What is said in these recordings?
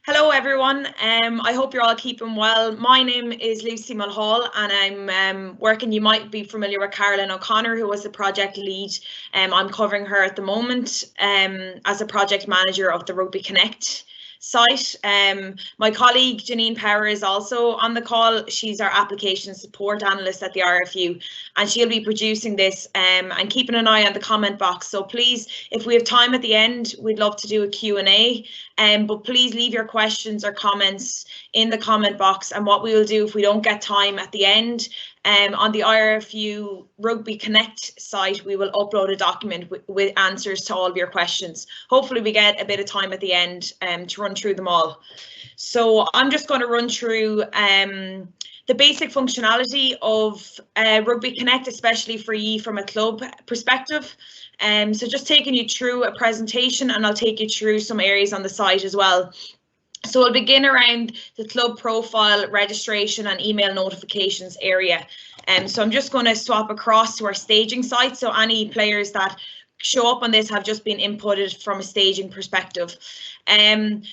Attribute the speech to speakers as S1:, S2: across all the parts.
S1: Hello everyone, I hope you're all keeping well. My name is Lucy Mulhall and I'm working, you might be familiar with Carolyn O'Connor, who was the project lead. I'm covering her at the moment as a project manager of the RugbyConnect site. My colleague Janine Power is also on the call. She's our application support analyst at the IRFU and she'll be producing this and keeping an eye on the comment box. So please, if we have time at the end, we'd love to do a Q&A. But please leave your questions or comments in the comment box, and what we will do if we don't get time at the end, on the IRFU RugbyConnect site, we will upload a document with answers to all of your questions. Hopefully we get a bit of time at the end to run through them all. So I'm just going to run through the basic functionality of RugbyConnect, especially for you from a club perspective. So just taking you through a presentation, and I'll take you through some areas on the site as well. So we'll begin around the club profile, registration and email notifications area. So I'm just going to swap across to our staging site. So any players that show up on this have just been inputted from a staging perspective.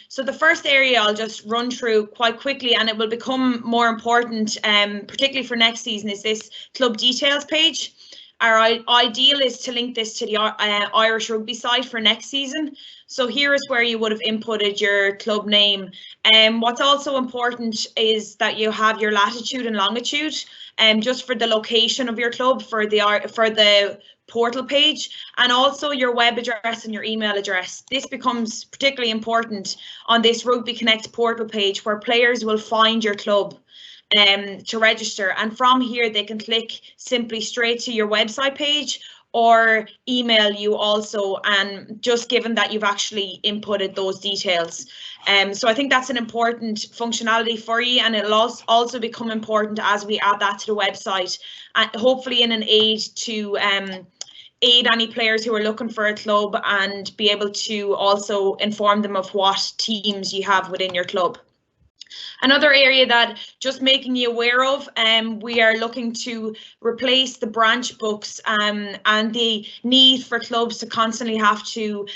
S1: So the first area I'll just run through quite quickly, and it will become more important, particularly for next season, is this club details page. Our ideal is to link this to the Irish Rugby site for next season. So here is where you would have inputted your club name. What's also important is that you have your latitude and longitude, just for the location of your club for the portal page, and also your web address and your email address. This becomes particularly important on this RugbyConnect portal page, where players will find your club to register, and from here they can click simply straight to your website page or email you also, and just given that you've actually inputted those details. So I think that's an important functionality for you, and it'll also become important as we add that to the website, and hopefully in an aid to aid any players who are looking for a club, and be able to also inform them of what teams you have within your club. Another area that just making you aware of, we are looking to replace the branch books and the need for clubs to constantly have to,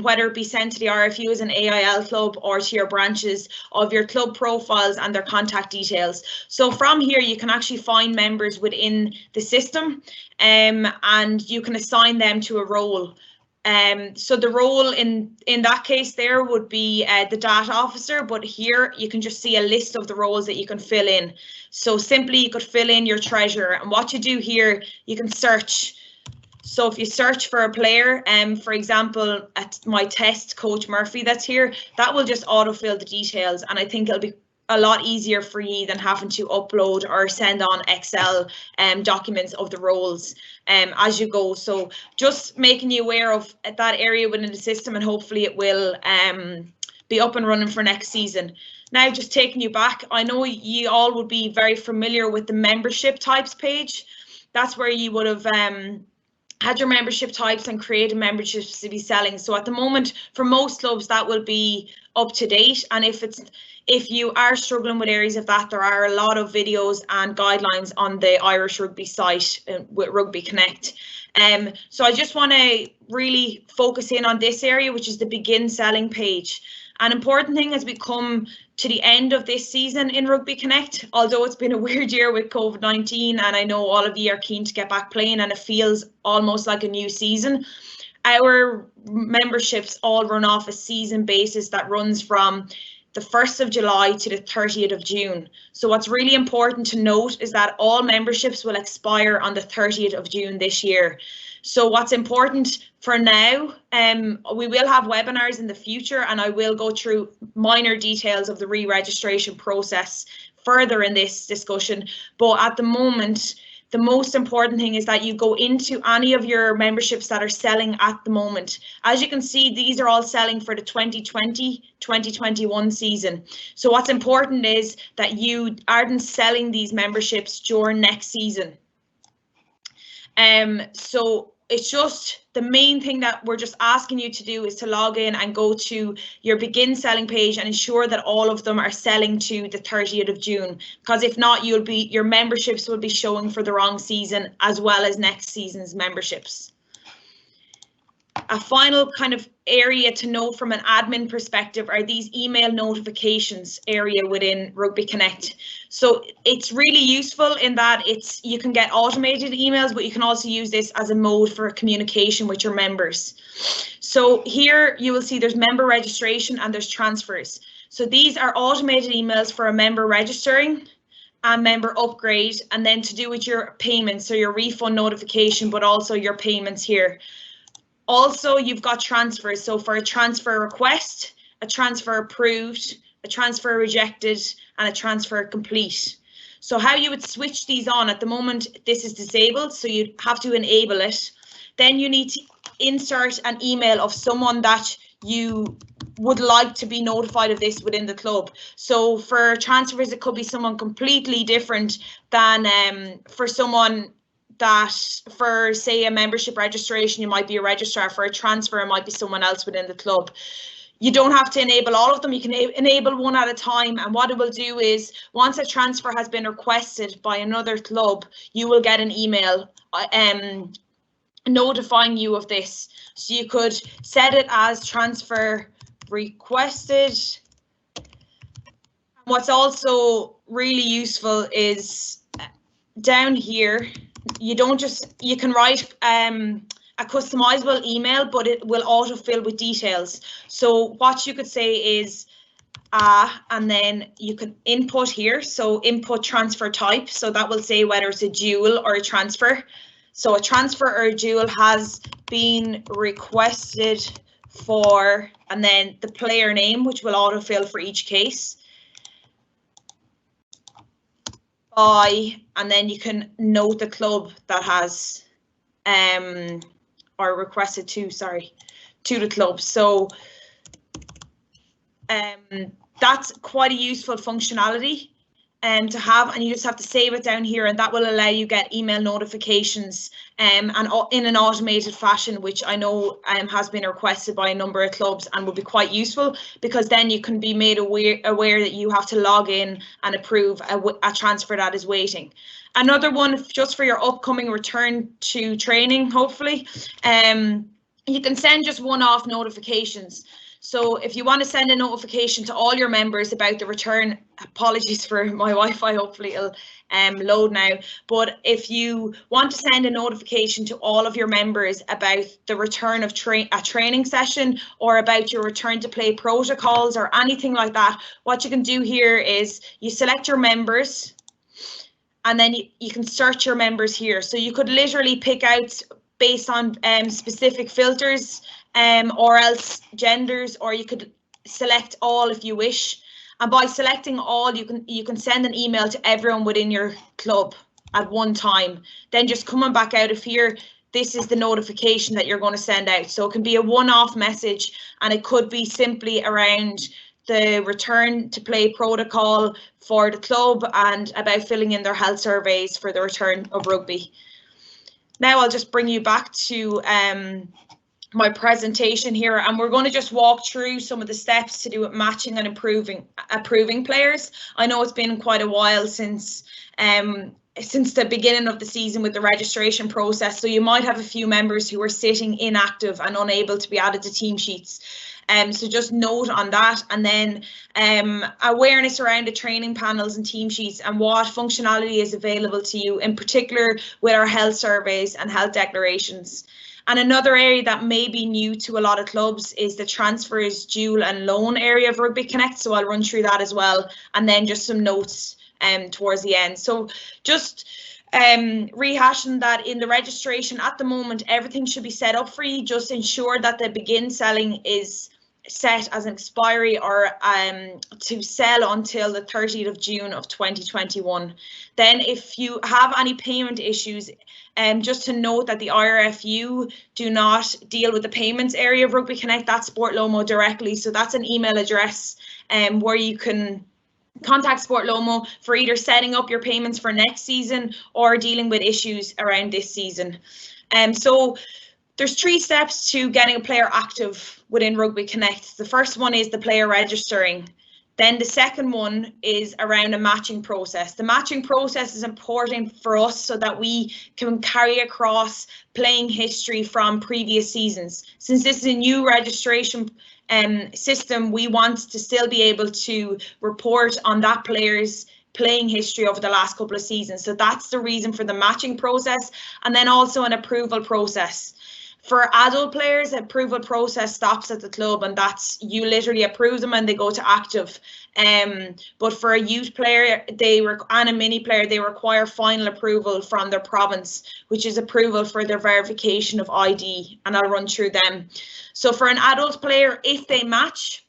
S1: whether it be sent to the RFU as an AIL club or to your branches, of your club profiles and their contact details. So from here you can actually find members within the system, and you can assign them to a role. So the role in that case there would be the data officer, but here you can just see a list of the roles that you can fill in. So simply you could fill in your treasurer, and what you do here, you can search. So if you search for a player, for example, at my test, Coach Murphy that's here, that will just autofill the details, and I think it'll be a lot easier for you than having to upload or send on Excel documents of the roles as you go. So just making you aware of that area within the system, and hopefully it will be up and running for next season. Now, just taking you back, I know you all would be very familiar with the membership types page. That's where you would have had your membership types and created memberships to be selling. So at the moment, for most clubs, that will be up to date. And if you are struggling with areas of that, there are a lot of videos and guidelines on the Irish Rugby site with RugbyConnect. So I just want to really focus in on this area, which is the begin selling page. An important thing as we come to the end of this season in RugbyConnect, although it's been a weird year with COVID-19, and I know all of you are keen to get back playing and it feels almost like a new season, our memberships all run off a season basis that runs from the 1st of July to the 30th of June. So what's really important to note is that all memberships will expire on the 30th of June this year. So what's important for now, we will have webinars in the future, and I will go through minor details of the re-registration process further in this discussion. But at the moment, the most important thing is that you go into any of your memberships that are selling at the moment. As you can see, these are all selling for the 2020-2021 season. So what's important is that you aren't selling these memberships during next season. So it's just the main thing that we're just asking you to do is to log in and go to your begin selling page and ensure that all of them are selling to the 30th of June, because if not, your memberships will be showing for the wrong season as well as next season's memberships. A final kind of area to know from an admin perspective are these email notifications area within RugbyConnect. So it's really useful in that you can get automated emails, but you can also use this as a mode for communication with your members. So here you will see there's member registration and there's transfers. So these are automated emails for a member registering and member upgrade, and then to do with your payments, so your refund notification, but also your payments here. Also, you've got transfers. So for a transfer request, a transfer approved, a transfer rejected, and a transfer complete. So how you would switch these on, at the moment, this is disabled, so you'd have to enable it. Then you need to insert an email of someone that you would like to be notified of this within the club. So for transfers, it could be someone completely different than for someone that, for say a membership registration, you might be a registrar. For a transfer, it might be someone else within the club. You don't have to enable all of them, you can enable one at a time, and what it will do is once a transfer has been requested by another club, you will get an email notifying you of this. So you could set it as transfer requested. What's also really useful is down here, you can write a customizable email, but it will autofill with details. So what you could say is and then you can input here, so input transfer type, so that will say whether it's a dual or a transfer. So a transfer or a dual has been requested for, and then the player name, which will autofill for each case. By, and then you can note the club that has or requested to, sorry, to the club. So that's quite a useful functionality to have, and you just have to save it down here, and that will allow you get email notifications and in an automated fashion, which I know has been requested by a number of clubs and will be quite useful, because then you can be made aware that you have to log in and approve a transfer that is waiting. Another one just for your upcoming return to training, hopefully, you can send just one-off notifications. So if you want to send a notification to all your members about the return, apologies for my Wi-Fi, hopefully it'll load now, but if you want to send a notification to all of your members about the return of a training session, or about your return to play protocols or anything like that, what you can do here is you select your members, and then you can search your members here. So you could literally pick out based on specific filters, or else genders, or you could select all if you wish. And by selecting all, you can send an email to everyone within your club at one time. Then just coming back out of here, this is the notification that you're going to send out. So it can be a one-off message, and it could be simply around the return to play protocol for the club and about filling in their health surveys for the return of rugby. Now I'll just bring you back to my presentation here, and we're going to just walk through some of the steps to do with matching and approving players. I know it's been quite a while since the beginning of the season with the registration process, so you might have a few members who are sitting inactive and unable to be added to team sheets. So just note on that, and then awareness around the training panels and team sheets and what functionality is available to you, in particular with our health surveys and health declarations. And another area that may be new to a lot of clubs is the transfers, dual and loan area of RugbyConnect. So I'll run through that as well, and then just some notes towards the end. So just rehashing that in the registration at the moment, everything should be set up for you. Just ensure that the begin selling is set as an expiry or to sell until the 30th of June of 2021. Then if you have any payment issues, just to note that the IRFU do not deal with the payments area of RugbyConnect, that's Sport Lomo directly. So that's an email address where you can contact Sport Lomo for either setting up your payments for next season or dealing with issues around this season. So there's 3 steps to getting a player active within RugbyConnect. The first one is the player registering. Then the second one is around a matching process. The matching process is important for us so that we can carry across playing history from previous seasons. Since this is a new registration system, we want to still be able to report on that player's playing history over the last couple of seasons. So that's the reason for the matching process, and then also an approval process. For adult players, the approval process stops at the club, and that's you literally approve them and they go to active. But for a youth player and a mini player, they require final approval from their province, which is approval for their verification of ID, and I'll run through them. So for an adult player, if they match,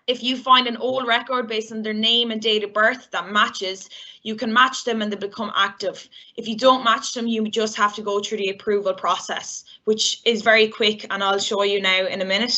S1: if you find an old record based on their name and date of birth that matches, you can match them and they become active. If you don't match them, you just have to go through the approval process, which is very quick, and I'll show you now in a minute.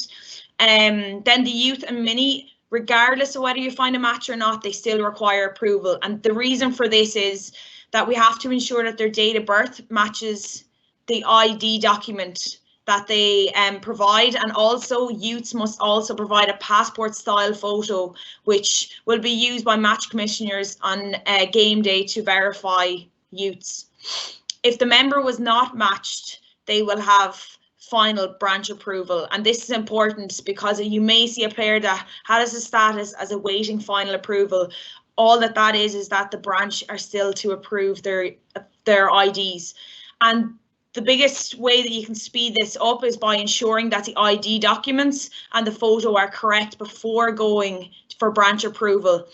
S1: Then the youth and mini, regardless of whether you find a match or not, they still require approval. And the reason for this is that we have to ensure that their date of birth matches the ID document that they provide, and also youths must also provide a passport style photo, which will be used by match commissioners on game day to verify youths. If the member was not matched, they will have final branch approval, and this is important because you may see a player that has a status as awaiting final approval. All that is that the branch are still to approve their IDs. And the biggest way that you can speed this up is by ensuring that the ID documents and the photo are correct before going for branch approval,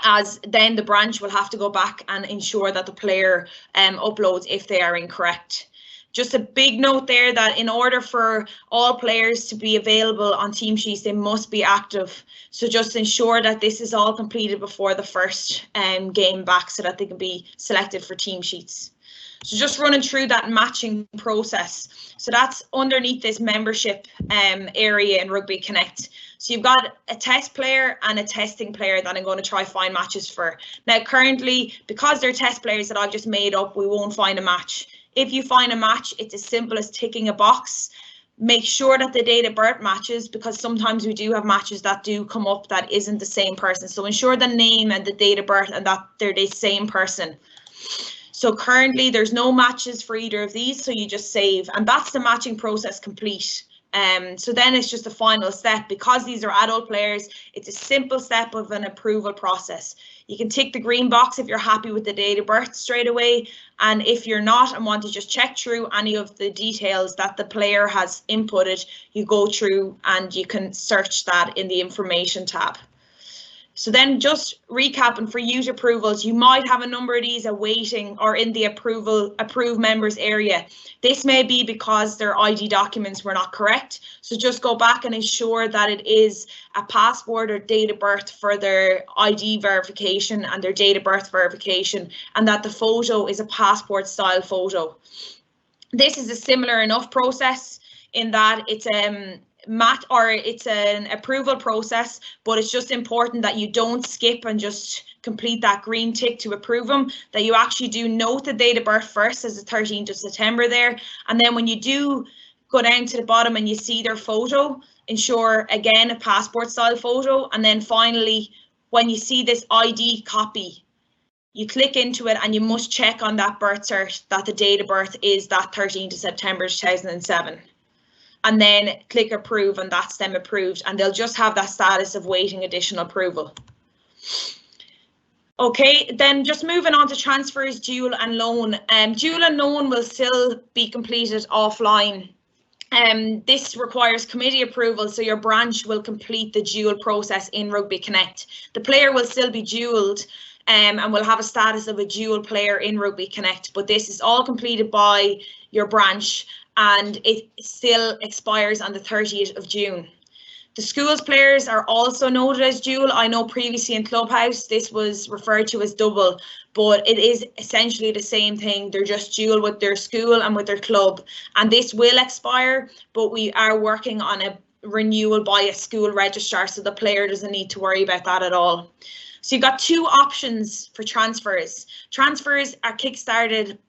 S1: as then the branch will have to go back and ensure that the player uploads if they are incorrect. Just a big note there that in order for all players to be available on team sheets, they must be active. So just ensure that this is all completed before the first game back so that they can be selected for team sheets. So just running through that matching process. So that's underneath this membership area in RugbyConnect. So you've got a test player and a testing player that I'm going to try find matches for. Now currently, because they're test players that I've just made up, we won't find a match. If you find a match, it's as simple as ticking a box. Make sure that the date of birth matches, because sometimes we do have matches that do come up that isn't the same person. So ensure the name and the date of birth and that they're the same person. So currently there's no matches for either of these, so you just save, and that's the matching process complete. So then it's just the final step. Because these are adult players, it's a simple step of an approval process. You can tick the green box if you're happy with the date of birth straight away, and if you're not and want to just check through any of the details that the player has inputted, you go through and you can search that in the information tab. So then just recapping for youth approvals, you might have a number of these awaiting or in the approved members area. This may be because their ID documents were not correct. So just go back and ensure that it is a passport or date of birth for their ID verification and their date of birth verification, and that the photo is a passport style photo. This is a similar enough process in that it's it's an approval process, but it's just important that you don't skip and just complete that green tick to approve them, that you actually do note the date of birth first as the 13th of September there, and then when you do go down to the bottom and you see their photo, ensure again a passport style photo, and then finally when you see this ID copy, you click into it and you must check on that birth cert that the date of birth is that 13th of September 2007. And then click approve, and that's them approved, and they'll just have that status of waiting additional approval. Okay, then just moving on to transfers, dual and loan. Dual and loan will still be completed offline. This requires committee approval, so your branch will complete the dual process in RugbyConnect. The player will still be dualed and will have a status of a dual player in RugbyConnect, but this is all completed by your branch, and it still expires on the 30th of June. The schools players are also noted as dual. I know previously in Clubhouse this was referred to as double, but it is essentially the same thing. They're just dual with their school and with their club, and this will expire, but we are working on a renewal by a school registrar, so the player doesn't need to worry about that at all. So you've got two options for transfers. Transfers are kick-started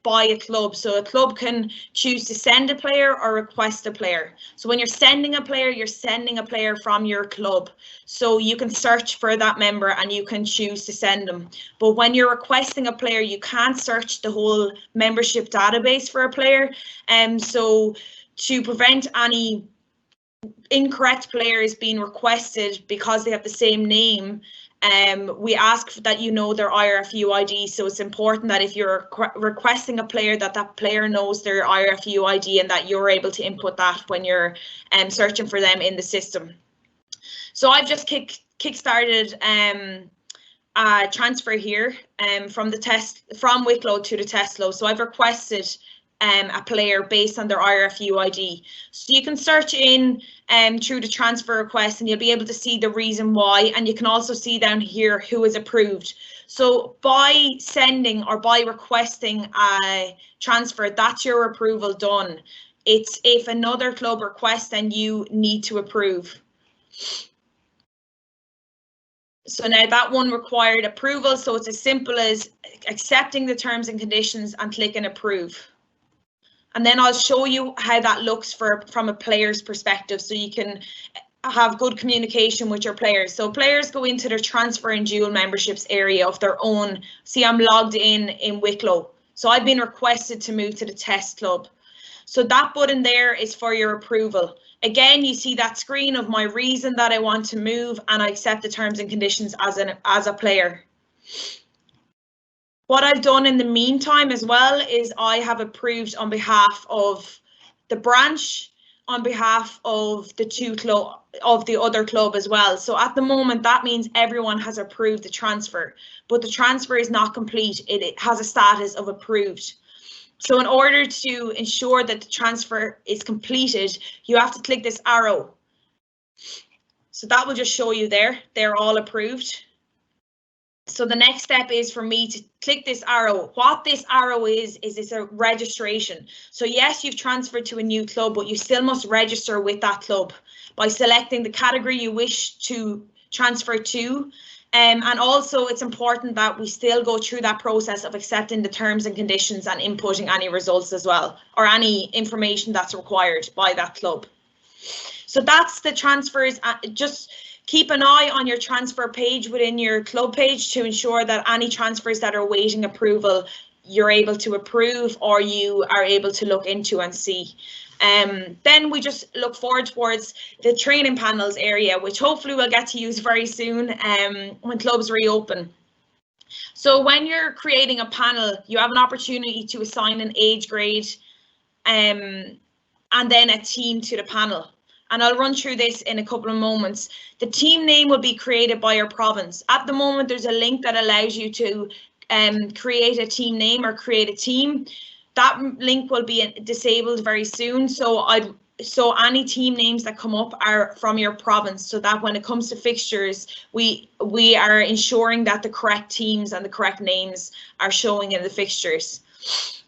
S1: by a club. So a club can choose to send a player or request a player. So when you're sending a player, you're sending a player from your club. So you can search for that member and you can choose to send them. But when you're requesting a player, you can't search the whole membership database for a player. So to prevent any incorrect players being requested because they have the same name, we ask that you know their IRFU ID. So it's important that if you're requesting a player, that player knows their IRFU ID and that you're able to input that when you're searching for them in the system. So I've just kick-started a transfer here from Wicklow to the test load. So I've requested a player based on their IRFU ID. So you can search in through the transfer request and you'll be able to see the reason why, and you can also see down here who is approved. So by sending or by requesting a transfer, that's your approval done. It's if another club requests, then you need to approve. So now that one required approval, so it's as simple as accepting the terms and conditions and clicking approve. And then I'll show you how that looks from a player's perspective, so you can have good communication with your players. So players go into their transfer and dual memberships area of their own. See, I'm logged in Wicklow. So I've been requested to move to the test club. So that button there is for your approval. Again, you see that screen of my reason that I want to move, and I accept the terms and conditions as a player. What I've done in the meantime as well is I have approved on behalf of the branch, on behalf of the other club as well. So at the moment, that means everyone has approved the transfer, but the transfer is not complete. It has a status of approved. So in order to ensure that the transfer is completed, you have to click this arrow. So that will just show you there, they're all approved. So the next step is for me to click this arrow. What this arrow is it's a registration. So yes, you've transferred to a new club, but you still must register with that club by selecting the category you wish to transfer to. And also it's important that we still go through that process of accepting the terms and conditions and inputting any results as well, or any information that's required by that club. So that's the transfers. Just keep an eye on your transfer page within your club page to ensure that any transfers that are awaiting approval, you're able to approve or you are able to look into and see. Then we just look forward towards the training panels area, which hopefully we'll get to use very soon when clubs reopen. So when you're creating a panel, you have an opportunity to assign an age grade and then a team to the panel. And I'll run through this in a couple of moments. The team name will be created by your province. At the moment, there's a link that allows you to create a team name or create a team. That link will be disabled very soon. So any team names that come up are from your province, so that when it comes to fixtures, we are ensuring that the correct teams and the correct names are showing in the fixtures.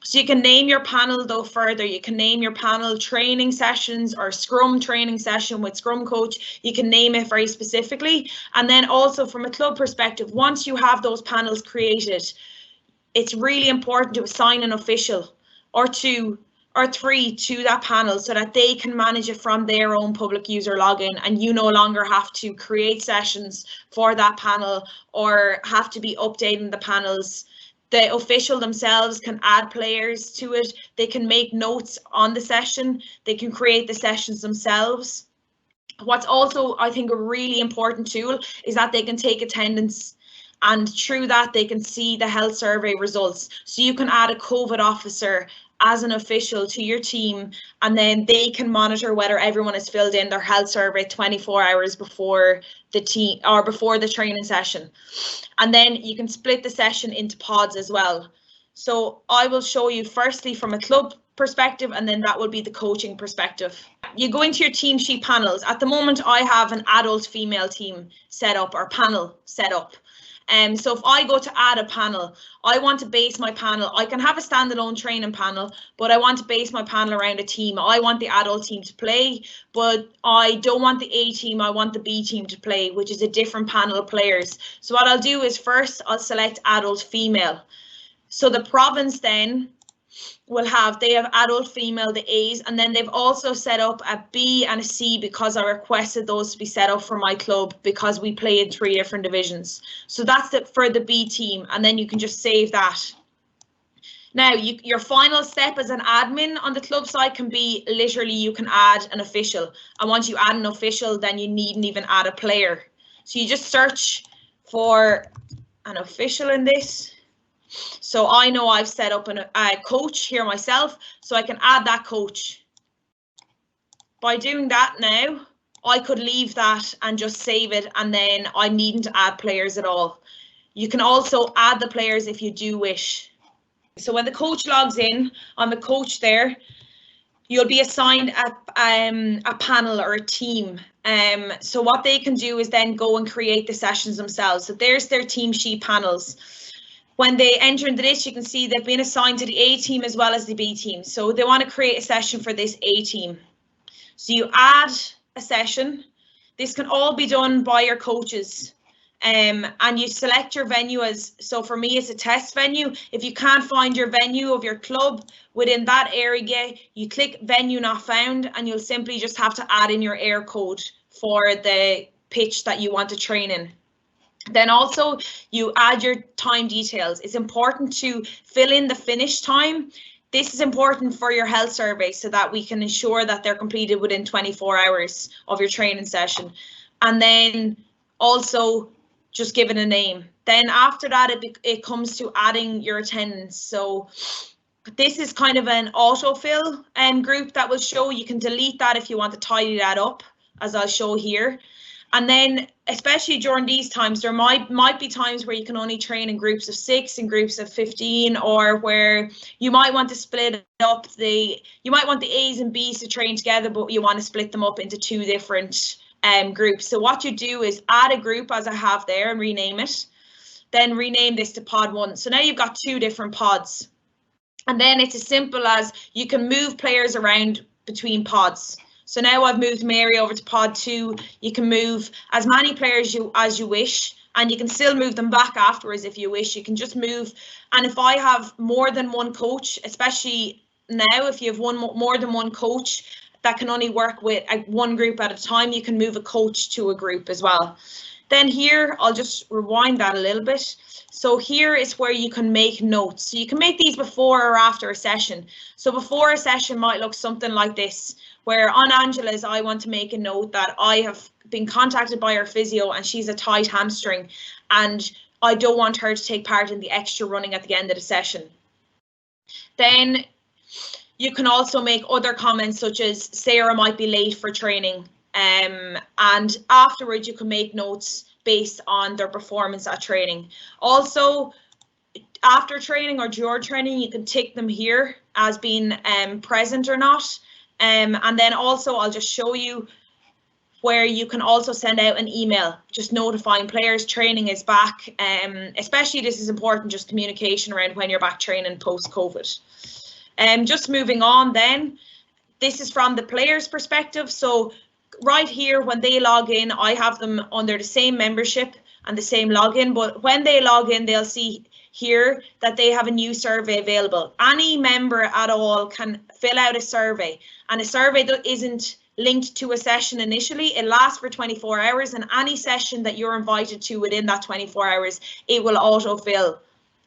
S1: So you can name your panel though further. You can name your panel training sessions or scrum training session with scrum coach. You can name it very specifically. And then also from a club perspective, once you have those panels created, it's really important to assign an official or two or three to that panel so that they can manage it from their own public user login, and you no longer have to create sessions for that panel or have to be updating the panels. The official themselves can add players to it. They can make notes on the session. They can create the sessions themselves. What's also, I think, a really important tool is that they can take attendance, and through that they can see the health survey results. So you can add a COVID officer as an official to your team, and then they can monitor whether everyone has filled in their health survey 24 hours before the team or before the training session. And then you can split the session into pods as well. So I will show you firstly from a club perspective, and then that will be the coaching perspective. You go into your team sheet panels. At the moment, I have an adult female team set up, or panel set up. So if I go to add a panel, I want to base my panel. I can have a standalone training panel, but I want to base my panel around a team. I want the adult team to play, but I don't want the A team. I want the B team to play, which is a different panel of players. So what I'll do is first I'll select adult female. So the province then they have adult female, the A's, and then they've also set up a B and a C because I requested those to be set up for my club because we play in 3 different divisions. So that's it for the B team, and then you can just save that. Now, your final step as an admin on the club side can be literally you can add an official. And once you add an official, then you needn't even add a player. So you just search for an official in this. So I know I've set up a coach here myself, so I can add that coach. By doing that now, I could leave that and just save it, and then I needn't add players at all. You can also add the players if you do wish. So when the coach logs in, on the coach there, you'll be assigned a panel or a team. So what they can do is then go and create the sessions themselves. So there's their team sheet panels. When they enter into this, you can see they've been assigned to the A team as well as the B team. So they want to create a session for this A team. So you add a session. This can all be done by your coaches. And you select your venue as, so for me it's a test venue. If you can't find your venue of your club within that area, you click venue not found, and you'll simply just have to add in your air code for the pitch that you want to train in. Then also you add your time details. It's important to fill in the finish time. This is important for your health survey so that we can ensure that they're completed within 24 hours of your training session. And then also just give it a name. Then after that, it comes to adding your attendance. So this is kind of an autofill group that will show. You can delete that if you want to tidy that up, as I'll show here. And then, especially during these times, there might be times where you can only train in groups of 6, in groups of 15, or where you might want to split up you might want the A's and B's to train together, but you want to split them up into 2 different groups. So what you do is add a group as I have there and rename it. Then rename this to pod 1. So now you've got 2 different pods. And then it's as simple as you can move players around between pods. So now I've moved Mary over to pod 2. You can move as many players as you wish, and you can still move them back afterwards if you wish. You can just move. And if I have more than one coach, especially now, if you have more than one coach that can only work with one group at a time, you can move a coach to a group as well. Then here, I'll just rewind that a little bit. So here is where you can make notes. So you can make these before or after a session. So before a session might look something like this, where on Angela's, I want to make a note that I have been contacted by her physio and she's a tight hamstring, and I don't want her to take part in the extra running at the end of the session. Then you can also make other comments such as Sarah might be late for training, and afterwards you can make notes based on their performance at training. Also, after training or during training, you can tick them here as being present or not. And then also I'll just show you where you can also send out an email just notifying players training is back. Especially this is important, just communication around when you're back training post-COVID. Just moving on then, this is from the player's perspective. So right here, when they log in, I have them under the same membership and the same login, but when they log in, they'll see here that they have a new survey available. Any member at all can fill out a survey, and a survey that isn't linked to a session initially. It lasts for 24 hours, and any session that you're invited to within that 24 hours, it will autofill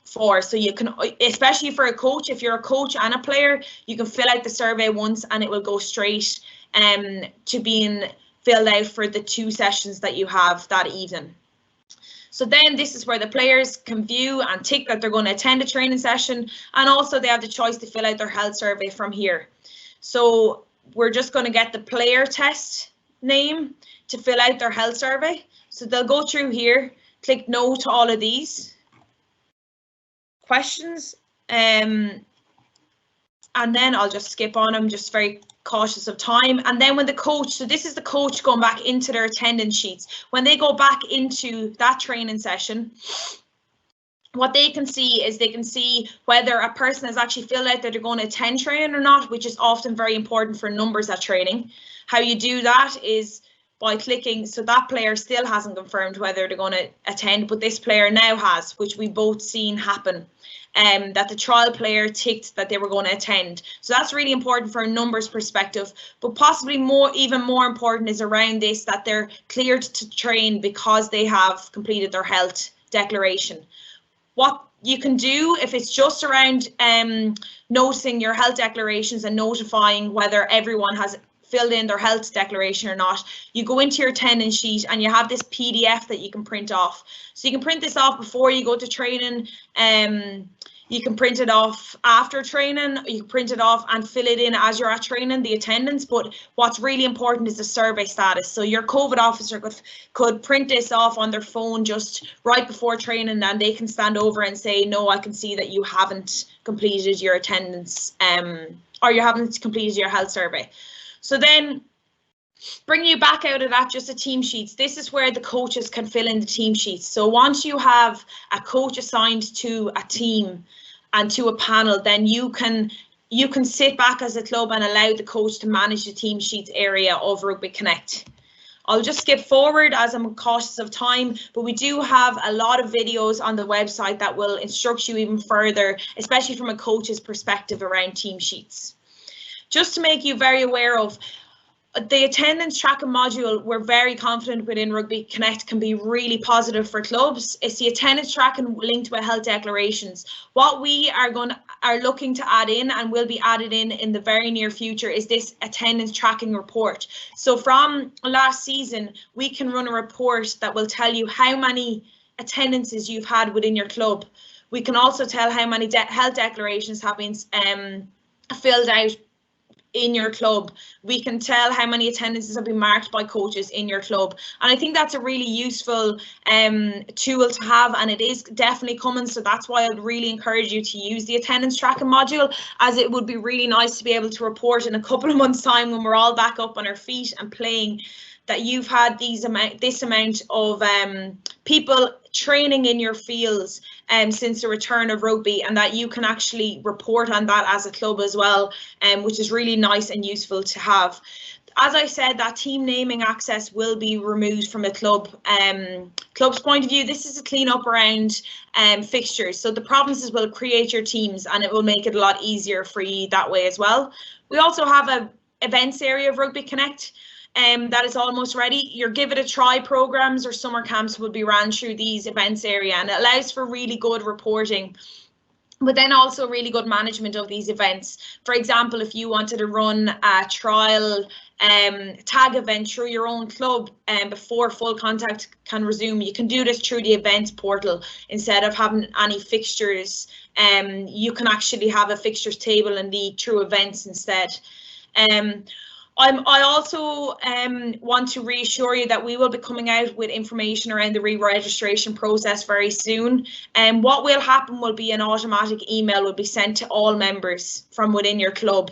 S1: for. So you can, especially for a coach, if you're a coach and a player, you can fill out the survey once and it will go straight to being filled out for the 2 sessions that you have that evening. So then this is where the players can view and tick that they're going to attend a training session, and also they have the choice to fill out their health survey from here. So we're just going to get the player test name to fill out their health survey. So they'll go through here, click no to all of these questions, and then I'll just skip on. I'm just very cautious of time. And then when the coach, so this is the coach going back into their attendance sheets. When they go back into that training session, what they can see is they can see whether a person has actually filled out that they're going to attend training or not, which is often very important for numbers at training. How you do that is by clicking, so that player still hasn't confirmed whether they're going to attend, but this player now has, which we both seen happen. That the trial player ticked that they were going to attend. So that's really important for a numbers perspective, but possibly even more important is around this, that they're cleared to train because they have completed their health declaration. What you can do, if it's just around noticing your health declarations and notifying whether everyone has filled in their health declaration or not, you go into your attendance sheet and you have this PDF that you can print off. So you can print this off before you go to training, you can print it off after training, you can print it off and fill it in as you're at training, the attendance. But what's really important is the survey status. So your COVID officer could print this off on their phone just right before training, and they can stand over and say, no, I can see that you haven't completed your attendance or you haven't completed your health survey. So then bringing you back out of that, just the team sheets. This is where the coaches can fill in the team sheets. So once you have a coach assigned to a team and to a panel, then you can sit back as a club and allow the coach to manage the team sheets area of RugbyConnect. I'll just skip forward as I'm cautious of time, but we do have a lot of videos on the website that will instruct you even further, especially from a coach's perspective around team sheets. Just to make you very aware of, the attendance tracking module, we're very confident within RugbyConnect can be really positive for clubs. It's the attendance tracking linked with health declarations. What we are looking to add in, and will be added in the very near future, is this attendance tracking report. So from last season, we can run a report that will tell you how many attendances you've had within your club. We can also tell how many health declarations have been filled out in your club. We can tell how many attendances have been marked by coaches in your club, and I think that's a really useful tool to have, and it is definitely coming. So that's why I'd really encourage you to use the attendance tracking module, as it would be really nice to be able to report in a couple of months' time when we're all back up on our feet and playing, that you've had this amount of people training in your fields since the return of rugby, and that you can actually report on that as a club as well, which is really nice and useful to have. As I said, that team naming access will be removed from a club's point of view. This is a clean up around fixtures. So the provinces will create your teams, and it will make it a lot easier for you that way as well. We also have a events area of RugbyConnect. That is almost ready. Your Give It a Try programs or summer camps will be ran through these events area, and it allows for really good reporting, but then also really good management of these events. For example, if you wanted to run a trial tag event through your own club before full contact can resume, you can do this through the events portal. Instead of having any fixtures, you can actually have a fixtures table and league through events instead. I also want to reassure you that we will be coming out with information around the re-registration process very soon. And what will happen will be an automatic email will be sent to all members from within your club.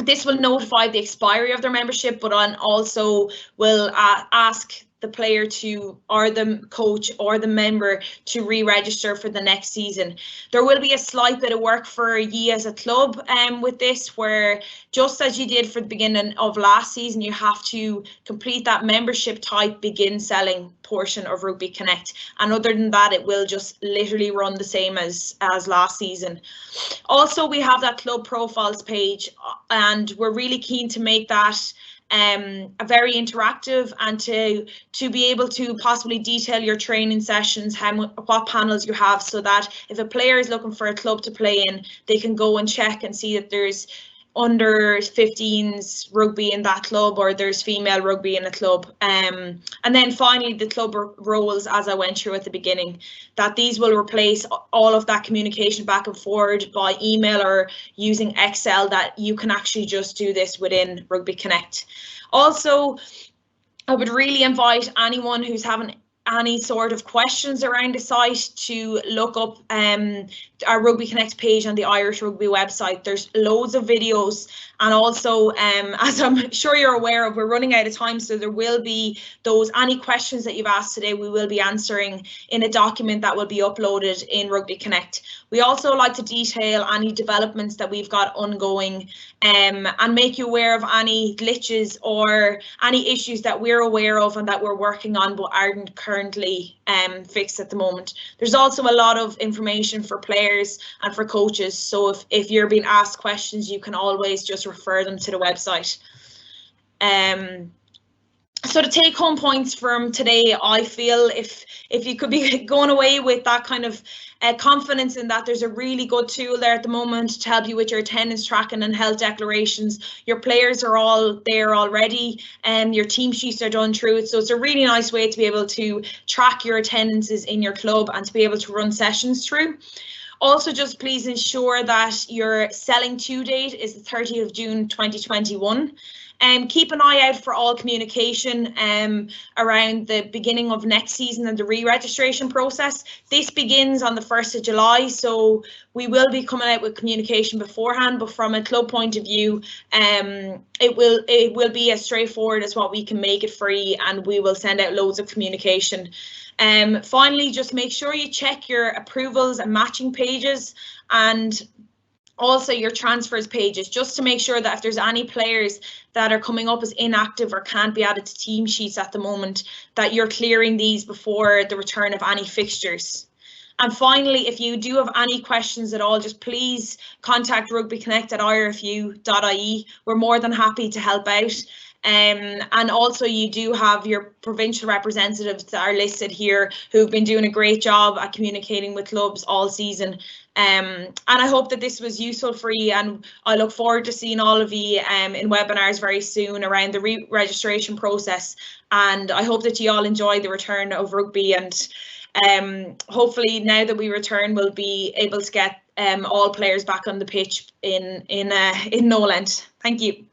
S1: This will notify the expiry of their membership, but also will ask the player to, or the coach or the member, to re-register for the next season. There will be a slight bit of work for ye as a club with this, where just as you did for the beginning of last season, you have to complete that membership type begin selling portion of RugbyConnect, and other than that it will just literally run the same as last season. Also, we have that club profiles page, and we're really keen to make that a very interactive, and to be able to possibly detail your training sessions, what panels you have, so that if a player is looking for a club to play in, they can go and check and see that there's under 15s rugby in that club, or there's female rugby in a club. And then finally, the club roles, as I went through at the beginning, that these will replace all of that communication back and forward by email or using Excel, that you can actually just do this within RugbyConnect. Also, I would really invite anyone who's having any sort of questions around the site to look up our RugbyConnect page on the Irish Rugby website. There's loads of videos, and also as I'm sure you're aware of, we're running out of time, so there will be any questions that you've asked today, we will be answering in a document that will be uploaded in RugbyConnect. We also like to detail any developments that we've got ongoing and make you aware of any glitches or any issues that we're aware of and that we're working on but aren't currently fixed at the moment. There's also a lot of information for players and for coaches, so if you're being asked questions, you can always just refer them to the website. So the take-home points from today, I feel if you could be going away with that kind of confidence in that there's a really good tool there at the moment to help you with your attendance tracking and health declarations. Your players are all there already, and your team sheets are done through it. So it's a really nice way to be able to track your attendances in your club and to be able to run sessions through. Also, just please ensure that your selling to date is the 30th of June 2021. Keep an eye out for all communication around the beginning of next season and the re-registration process. This begins on the 1st of July, so we will be coming out with communication beforehand, but from a club point of view, it will be as straightforward as what we can make it free, and we will send out loads of communication. Finally, just make sure you check your approvals and matching pages, and also your transfers pages, just to make sure that if there's any players that are coming up as inactive or can't be added to team sheets at the moment, that you're clearing these before the return of any fixtures. And finally, if you do have any questions at all, just please contact RugbyConnect at IRFU.ie. We're more than happy to help out. And also you do have your provincial representatives that are listed here who've been doing a great job at communicating with clubs all season. And I hope that this was useful for you, and I look forward to seeing all of you in webinars very soon around the re-registration process. And I hope that you all enjoy the return of rugby, and hopefully now that we return, we'll be able to get all players back on the pitch in no length. Thank you.